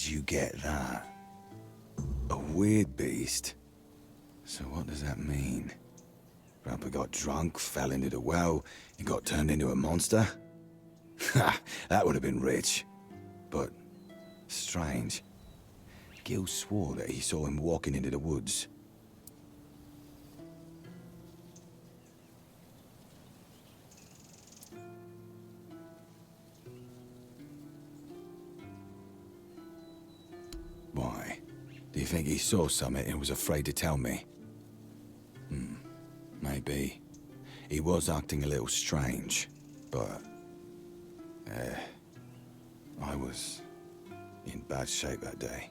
you get that? A weird beast? So what does that mean? Grandpa got drunk, fell into the well, and got turned into a monster? Ha! That would have been rich. But strange. Gil swore that he saw him walking into the woods. Why? Do you think he saw something and was afraid to tell me? Maybe. He was acting a little strange, but... I was in bad shape that day,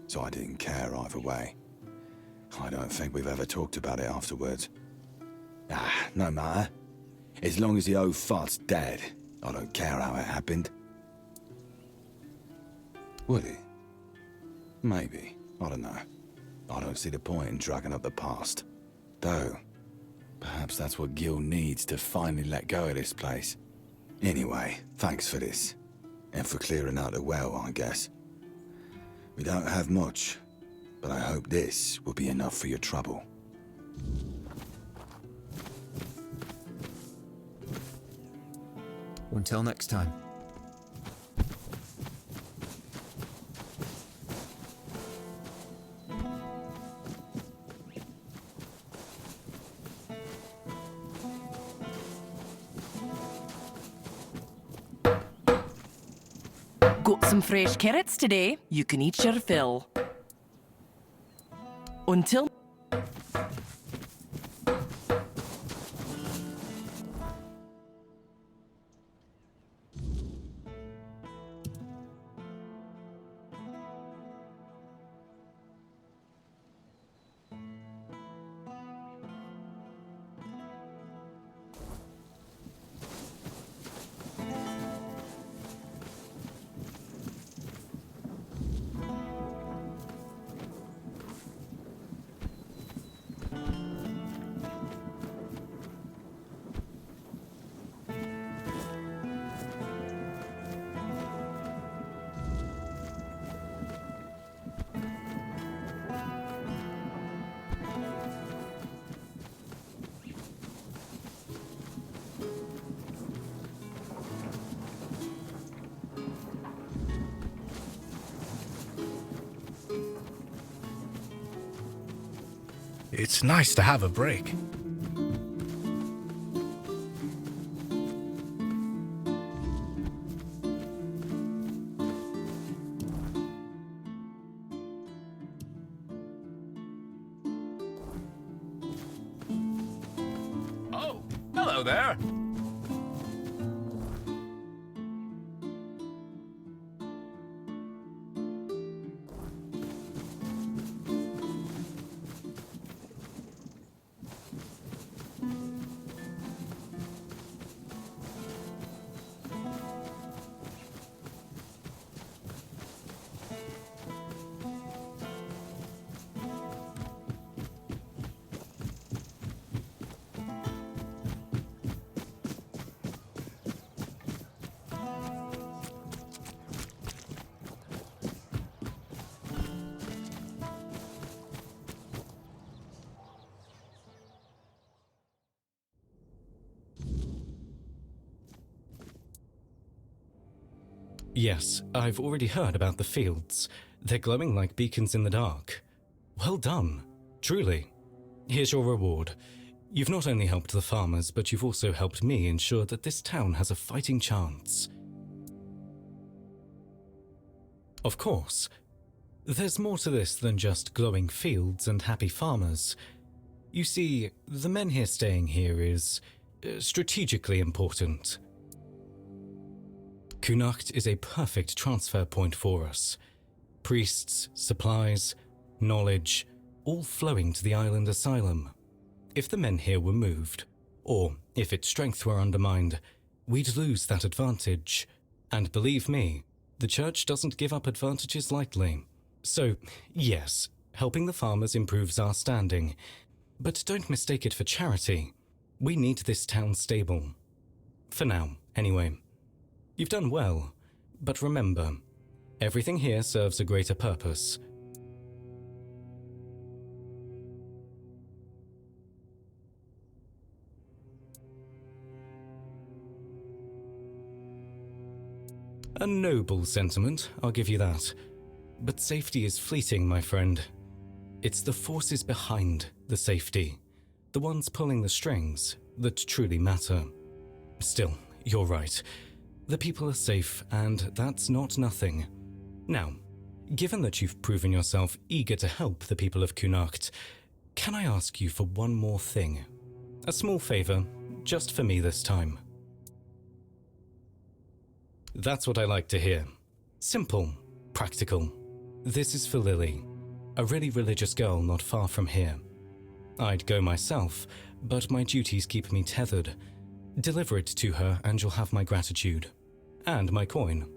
so I didn't care either way. I don't think we've ever talked about it afterwards. No matter. As long as the old fart's dead, I don't care how it happened. Would it? Maybe. I don't know. I don't see the point in dragging up the past. Though, perhaps that's what Gil needs to finally let go of this place. Anyway, thanks for this. And for clearing out the well, I guess. We don't have much, but I hope this will be enough for your trouble. Until next time. Got some fresh carrots today. You can eat your fill. Until... It's nice to have a break. Oh, hello there. Yes, I've already heard about the fields. They're glowing like beacons in the dark. Well done, truly. Here's your reward. You've not only helped the farmers, but you've also helped me ensure that this town has a fighting chance. Of course, there's more to this than just glowing fields and happy farmers. You see, the men here staying here is strategically important. Connacht is a perfect transfer point for us. Priests, supplies, knowledge, all flowing to the island asylum. If the men here were moved, or if its strength were undermined, we'd lose that advantage. And believe me, the church doesn't give up advantages lightly. So, yes, helping the farmers improves our standing. But don't mistake it for charity. We need this town stable. For now, anyway. You've done well, but remember, Everything here serves a greater purpose. A noble sentiment, I'll give you that. But safety is fleeting, my friend. It's the forces behind the safety, the ones pulling the strings, that truly matter. Still, you're right. The people are safe, and that's not nothing. Now, given that you've proven yourself eager to help the people of Connacht, can I ask you for one more thing? A small favor, just for me this time. That's what I like to hear. Simple, practical. This is for Lily, a really religious girl not far from here. I'd go myself, but my duties keep me tethered. Deliver it to her and you'll have my gratitude. And my coin.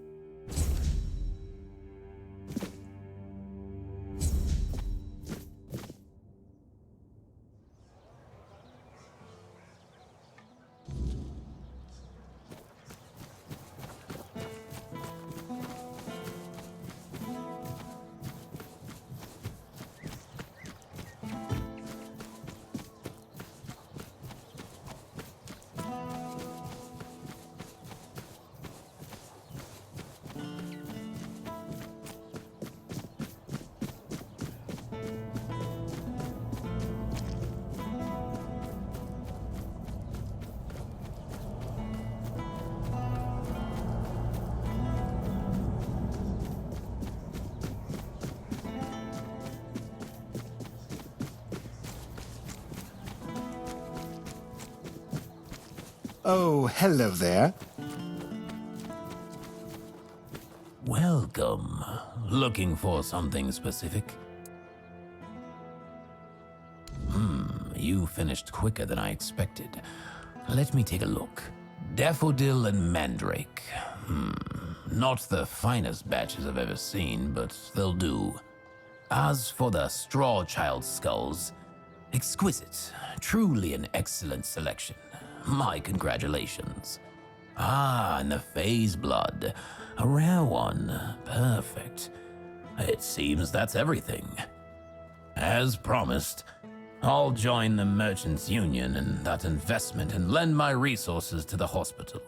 Oh, hello there. Welcome. Looking for something specific? You finished quicker than I expected. Let me take a look. Daffodil and Mandrake. Not the finest batches I've ever seen, but they'll do. As for the Straw Child skulls, exquisite. Truly an excellent selection. My congratulations. And the Phase Blood. A rare one. Perfect. It seems that's everything. As promised, I'll join the Merchants' Union in that investment and lend my resources to the hospital.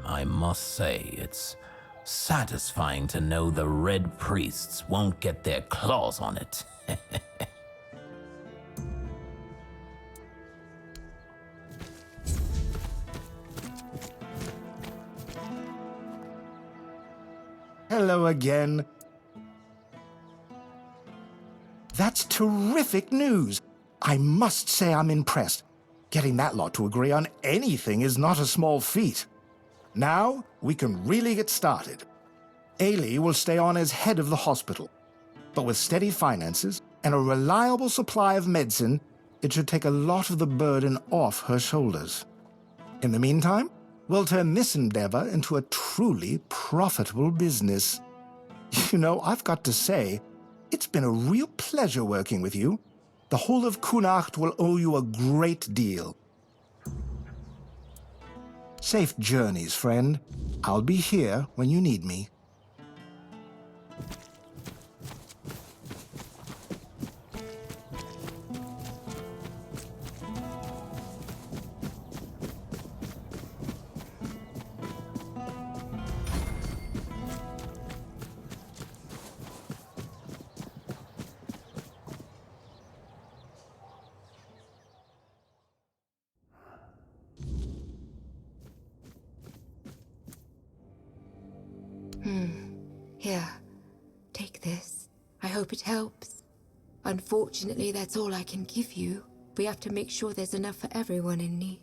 I must say, it's satisfying to know the Red Priests won't get their claws on it. Hello again. That's terrific news. I must say I'm impressed. Getting that lot to agree on anything is not a small feat. Now, we can really get started. Ailey will stay on as head of the hospital. But with steady finances and a reliable supply of medicine, it should take a lot of the burden off her shoulders. In the meantime, we'll turn this endeavor into a truly profitable business. You know, I've got to say, it's been a real pleasure working with you. The whole of Connacht will owe you a great deal. Safe journeys, friend. I'll be here when you need me. Here, take this. I hope it helps. Unfortunately, that's all I can give you. We have to make sure there's enough for everyone in need.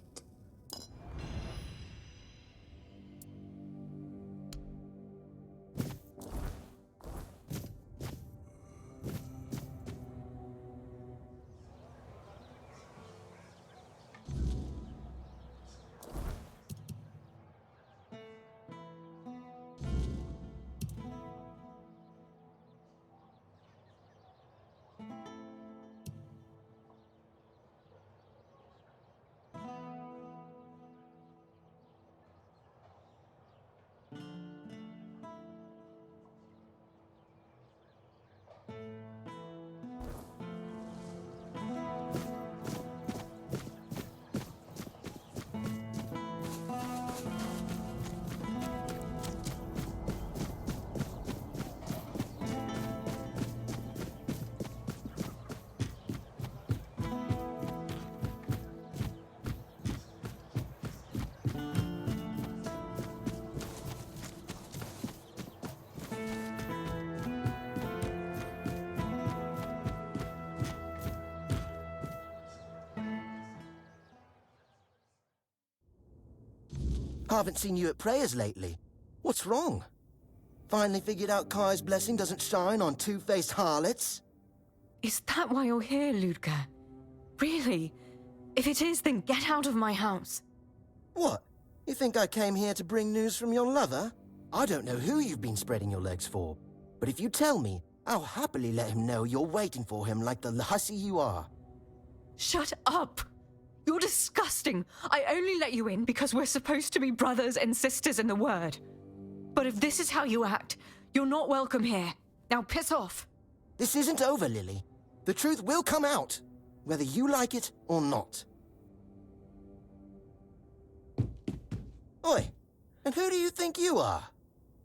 Haven't seen you at prayers lately. What's wrong? Finally figured out Kai's blessing doesn't shine on two-faced harlots? Is that why you're here, Ludger? Really? If it is, then get out of my house. What? You think I came here to bring news from your lover? I don't know who you've been spreading your legs for, but if you tell me, I'll happily let him know you're waiting for him like the hussy you are. Shut up! You're disgusting. I only let you in because we're supposed to be brothers and sisters in the word. But if this is how you act, you're not welcome here. Now piss off. This isn't over, Lily. The truth will come out, whether you like it or not. Oi, and who do you think you are?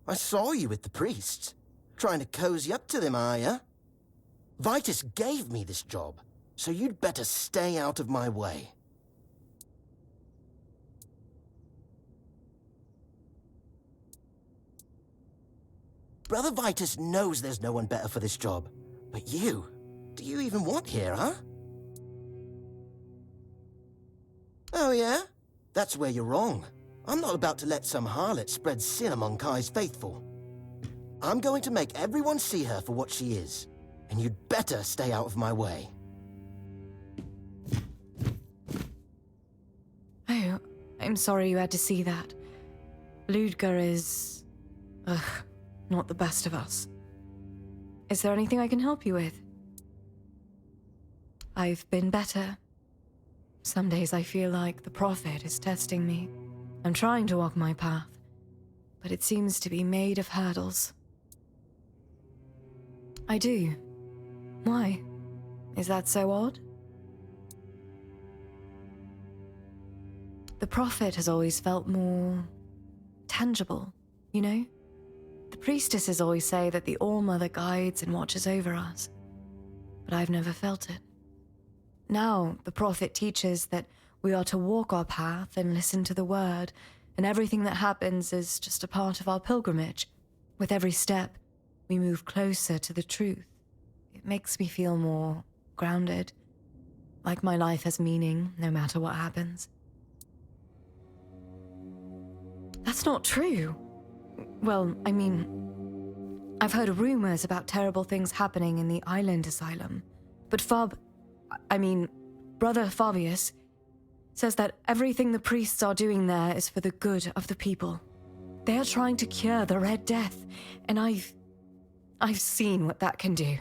I saw you with the priests. Trying to cozy up to them, are ya? Vitus gave me this job, so you'd better stay out of my way. Brother Vitus knows there's no one better for this job. But you, do you even want here, huh? Oh yeah? That's where you're wrong. I'm not about to let some harlot spread sin among Kai's faithful. I'm going to make everyone see her for what she is. And you'd better stay out of my way. Oh, I'm sorry you had to see that. Ludger is... not the best of us. Is there anything I can help you with? I've been better. Some days I feel like the Prophet is testing me. I'm trying to walk my path, but it seems to be made of hurdles. I do. Why? Is that so odd? The Prophet has always felt more tangible, you know? The priestesses always say that the All-Mother guides and watches over us, but I've never felt it. Now, the Prophet teaches that we are to walk our path and listen to the word, and everything that happens is just a part of our pilgrimage. With every step, we move closer to the truth. It makes me feel more grounded, like my life has meaning no matter what happens. That's not true. Well, I mean, I've heard rumors about terrible things happening in the island asylum, but Brother Fabius says that everything the priests are doing there is for the good of the people. They are trying to cure the Red Death, and I've seen what that can do.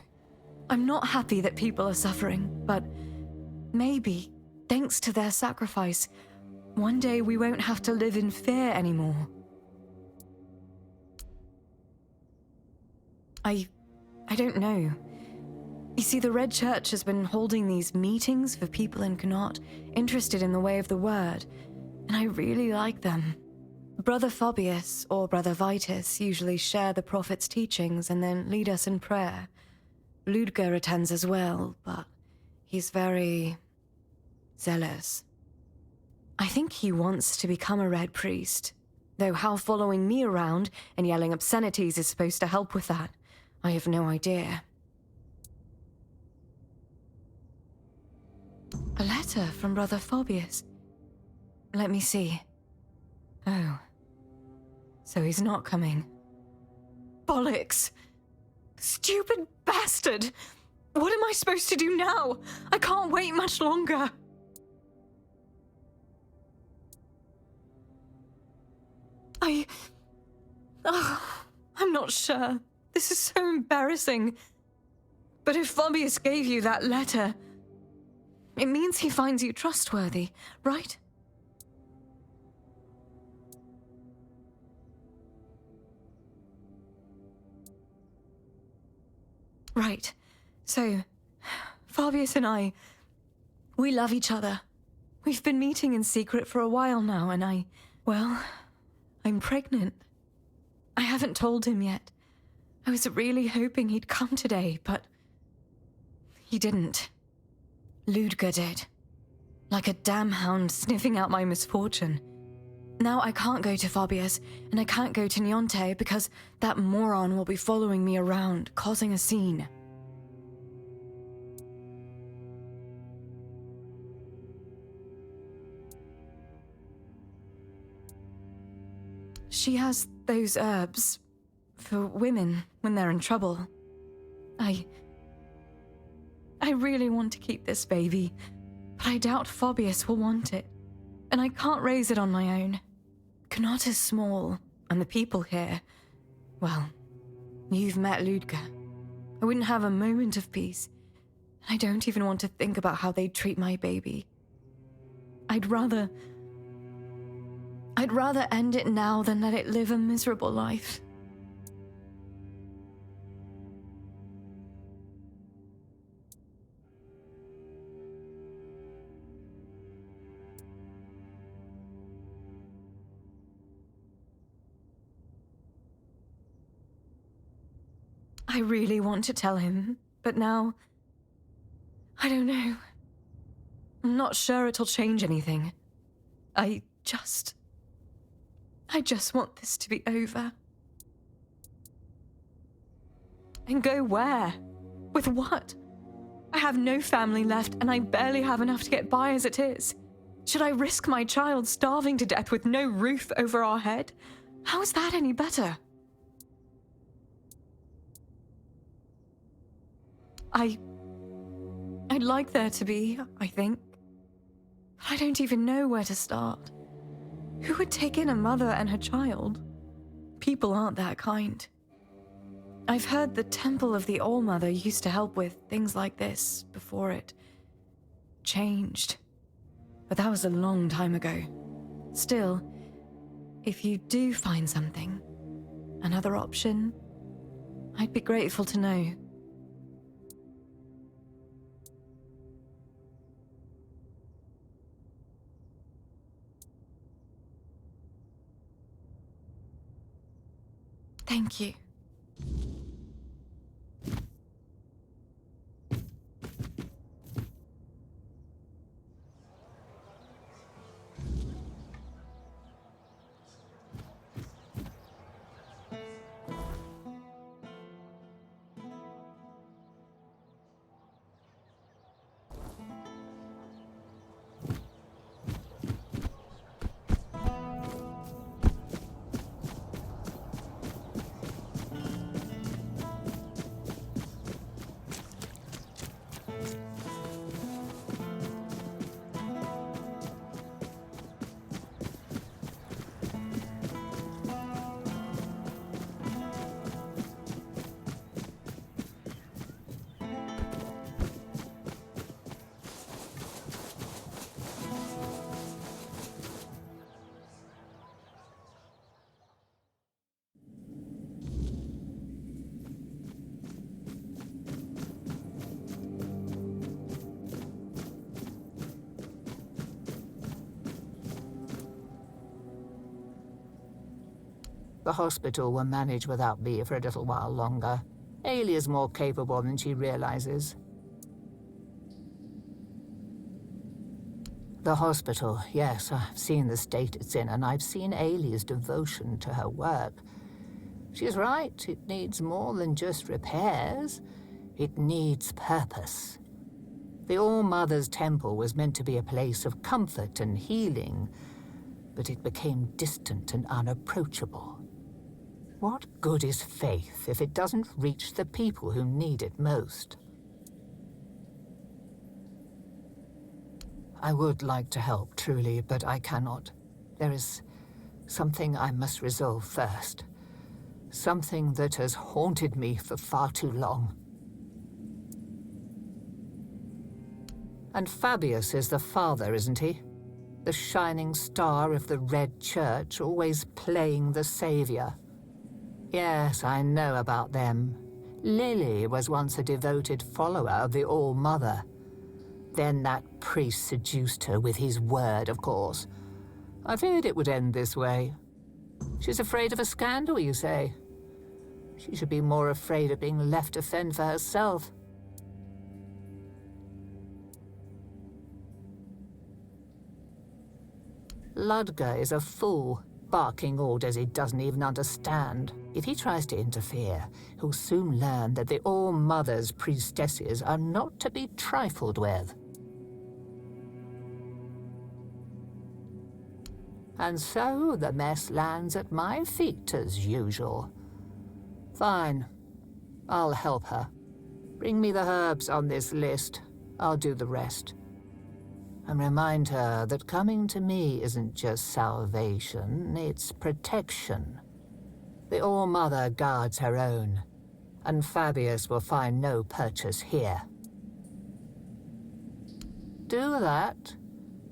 I'm not happy that people are suffering, but maybe, thanks to their sacrifice, one day we won't have to live in fear anymore. I don't know. You see, the Red Church has been holding these meetings for people in Connaught interested in the way of the word, and I really like them. Brother Fabius or Brother Vitus usually share the Prophet's teachings and then lead us in prayer. Ludger attends as well, but he's very zealous. I think he wants to become a Red Priest, though how following me around and yelling obscenities is supposed to help with that, I have no idea. A letter from Brother Fabius. Let me see. Oh. So he's not coming. Bollocks! Stupid bastard! What am I supposed to do now? I can't wait much longer. I'm not sure. This is so embarrassing. But if Fabius gave you that letter, it means he finds you trustworthy, right? Right. So, Fabius and I, we love each other. We've been meeting in secret for a while now, and I'm pregnant. I haven't told him yet. I was really hoping he'd come today, but he didn't. Ludger did. Like a damn hound sniffing out my misfortune. Now I can't go to Fabius, and I can't go to Niente because that moron will be following me around, causing a scene. She has those herbs for women when they're in trouble. I really want to keep this baby, but I doubt Phobius will want it, and I can't raise it on my own. Connaught is small, and the people here, well, you've met Ludger. I wouldn't have a moment of peace. I don't even want to think about how they'd treat my baby. I'd rather end it now than let it live a miserable life. I really want to tell him, but now, I don't know. I'm not sure it'll change anything. I just want this to be over. And go where? With what? I have no family left, and I barely have enough to get by as it is. Should I risk my child starving to death with no roof over our head? How is that any better? I'd like there to be, I think. But I don't even know where to start. Who would take in a mother and her child? People aren't that kind. I've heard the Temple of the All-Mother used to help with things like this before it changed. But that was a long time ago. Still, if you do find something, another option, I'd be grateful to know. Thank you. The hospital will manage without me for a little while longer. Ailey is more capable than she realizes. The hospital, yes, I've seen the state it's in, and I've seen Ailey's devotion to her work. She's right, it needs more than just repairs. It needs purpose. The All-Mother's Temple was meant to be a place of comfort and healing, but it became distant and unapproachable. What good is faith if it doesn't reach the people who need it most? I would like to help, truly, but I cannot. There is something I must resolve first. Something that has haunted me for far too long. And Fabius is the father, isn't he? The shining star of the Red Church, always playing the savior. Yes, I know about them. Lily was once a devoted follower of the All-Mother. Then that priest seduced her with his word, of course. I feared it would end this way. She's afraid of a scandal, you say? She should be more afraid of being left to fend for herself. Ludger is a fool, barking orders he doesn't even understand. If he tries to interfere, he'll soon learn that the All-Mother's priestesses are not to be trifled with. And so the mess lands at my feet as usual. Fine. I'll help her. Bring me the herbs on this list. I'll do the rest. And remind her that coming to me isn't just salvation, it's protection. The All-Mother guards her own, and Fabius will find no purchase here. Do that,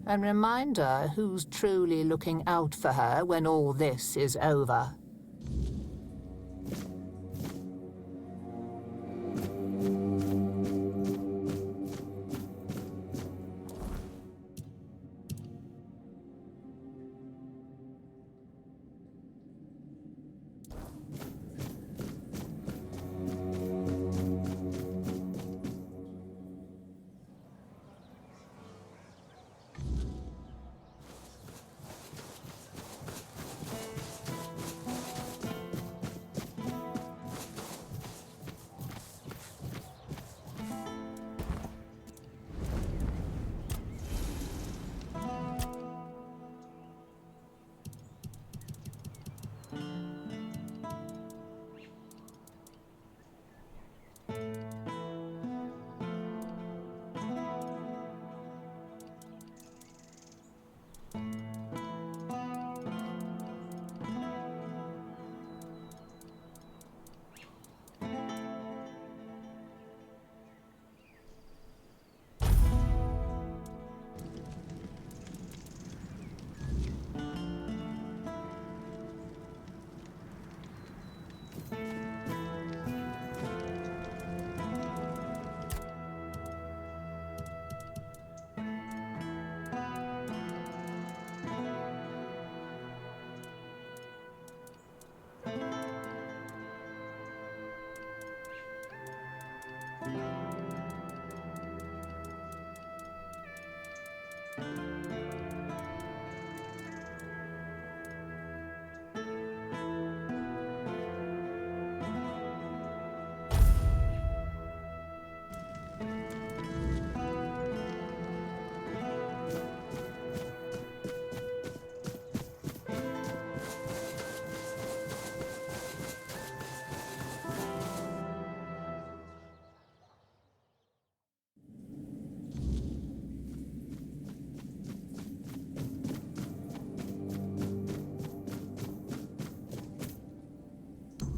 and remind her who's truly looking out for her when all this is over.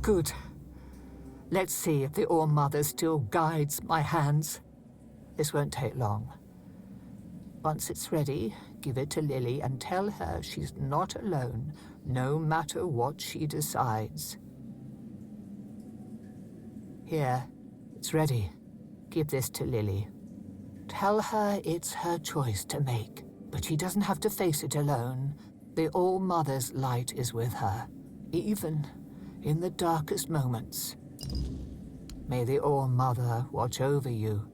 Good. Let's see if the All-Mother still guides my hands. This won't take long. Once it's ready, give it to Lily and tell her she's not alone, no matter what she decides. Here, it's ready. Give this to Lily. Tell her it's her choice to make, but she doesn't have to face it alone. The All-Mother's light is with her, even in the darkest moments. May the All-Mother watch over you.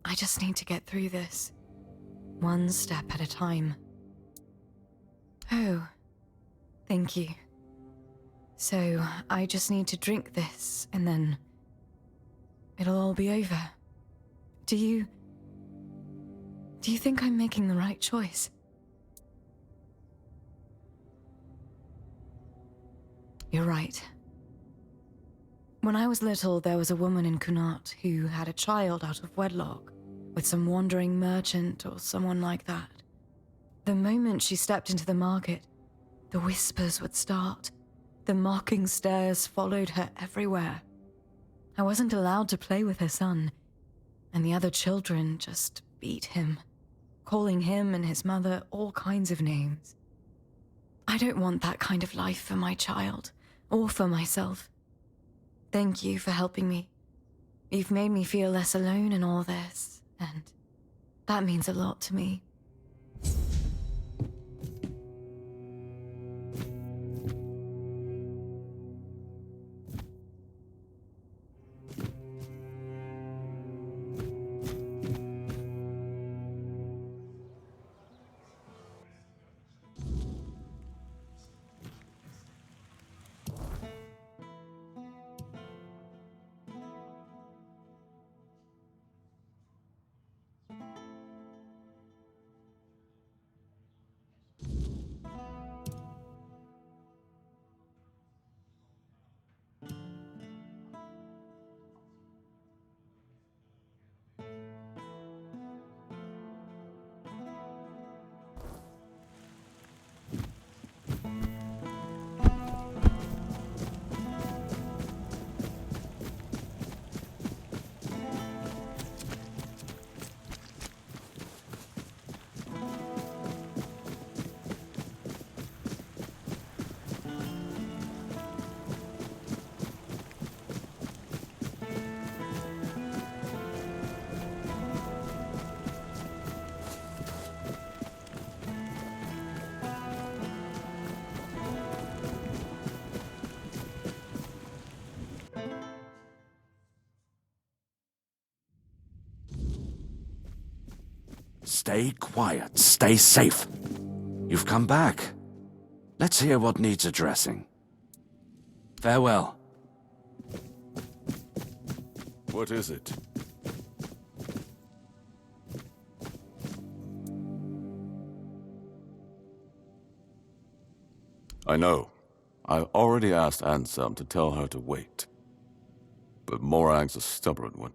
I just need to get through this, one step at a time. Oh, thank you. So, I just need to drink this, and then it'll all be over. Do you think I'm making the right choice? You're right. When I was little, there was a woman in Kunat who had a child out of wedlock with some wandering merchant or someone like that. The moment she stepped into the market, the whispers would start. The mocking stares followed her everywhere. I wasn't allowed to play with her son, and the other children just beat him, calling him and his mother all kinds of names. I don't want that kind of life for my child, or for myself. Thank you for helping me. You've made me feel less alone in all this, and that means a lot to me. Stay quiet. Stay safe. You've come back. Let's hear what needs addressing. Farewell. What is it? I know. I already asked Ansem to tell her to wait. But Morag's a stubborn one.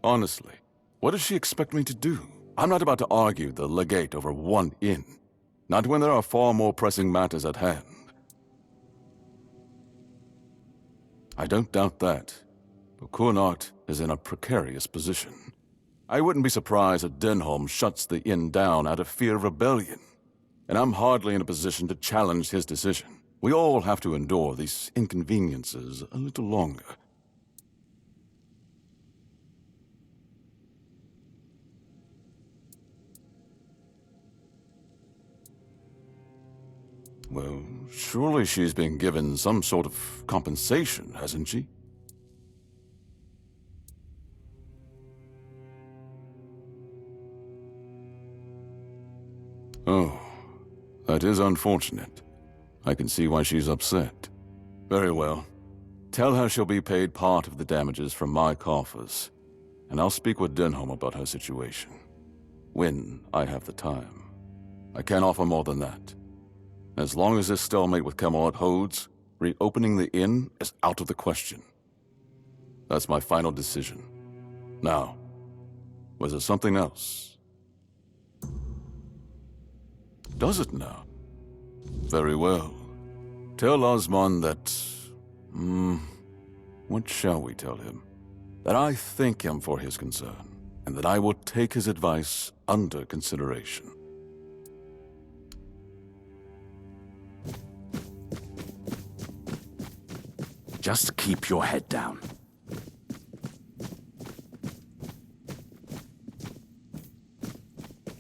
Honestly, what does she expect me to do? I'm not about to argue the legate over one inn. Not when there are far more pressing matters at hand. I don't doubt that, but Kunart is in a precarious position. I wouldn't be surprised if Denholm shuts the inn down out of fear of rebellion. And I'm hardly in a position to challenge his decision. We all have to endure these inconveniences a little longer. Well, surely she's been given some sort of compensation, hasn't she? Oh, that is unfortunate. I can see why she's upset. Very well. Tell her she'll be paid part of the damages from my coffers, and I'll speak with Denholm about her situation. When I have the time. I can't offer more than that. As long as this stalemate with Camelot holds, reopening the inn is out of the question. That's my final decision. Now, was there something else? Does it now? Very well. Tell Osman that... what shall we tell him? That I thank him for his concern, and that I will take his advice under consideration. Just keep your head down.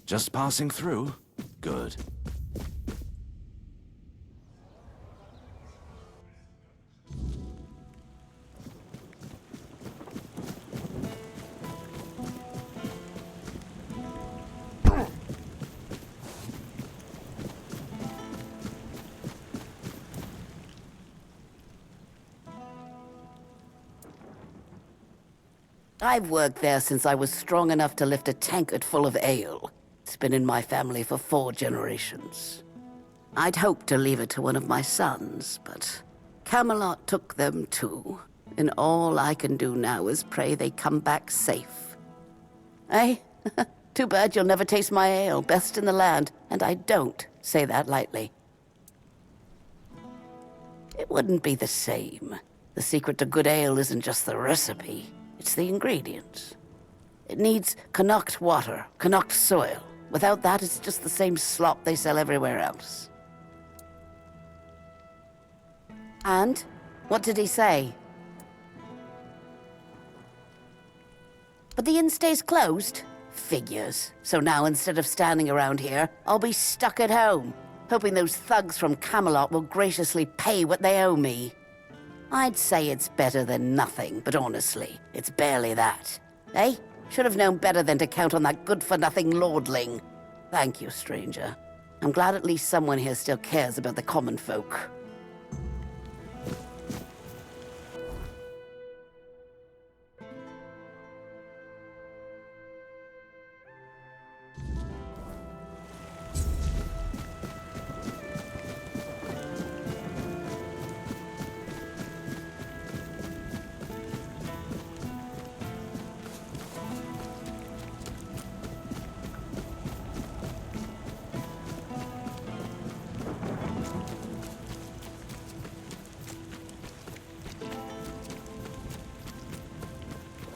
Just passing through? Good. I've worked there since I was strong enough to lift a tankard full of ale. It's been in my family for 4 generations. I'd hoped to leave it to one of my sons, but Camelot took them too. And all I can do now is pray they come back safe. Eh? Too bad you'll never taste my ale, best in the land, and I don't say that lightly. it wouldn't be the same. The secret to good ale isn't just the recipe, it's the ingredients. It needs Connacht water, Connacht soil. Without that, it's just the same slop they sell everywhere else. And? What did he say? But the inn stays closed? Figures. So now instead of standing around here, I'll be stuck at home, hoping those thugs from Camelot will graciously pay what they owe me. I'd say it's better than nothing, but honestly, it's barely that. Eh? Should have known better than to count on that good-for-nothing lordling. Thank you, stranger. I'm glad at least someone here still cares about the common folk.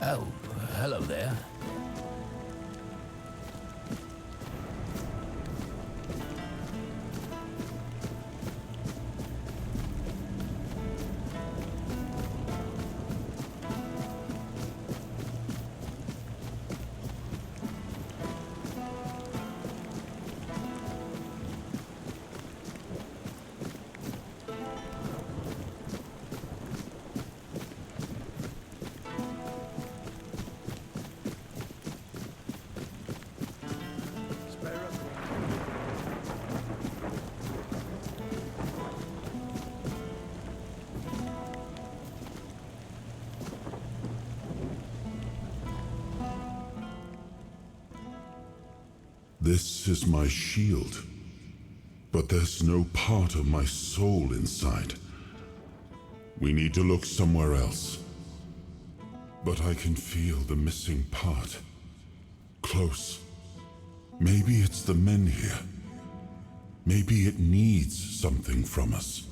Oh, hello there. This is my shield, but there's no part of my soul inside. We need to look somewhere else. But I can feel the missing part. Close. Maybe it's the men here. Maybe it needs something from us.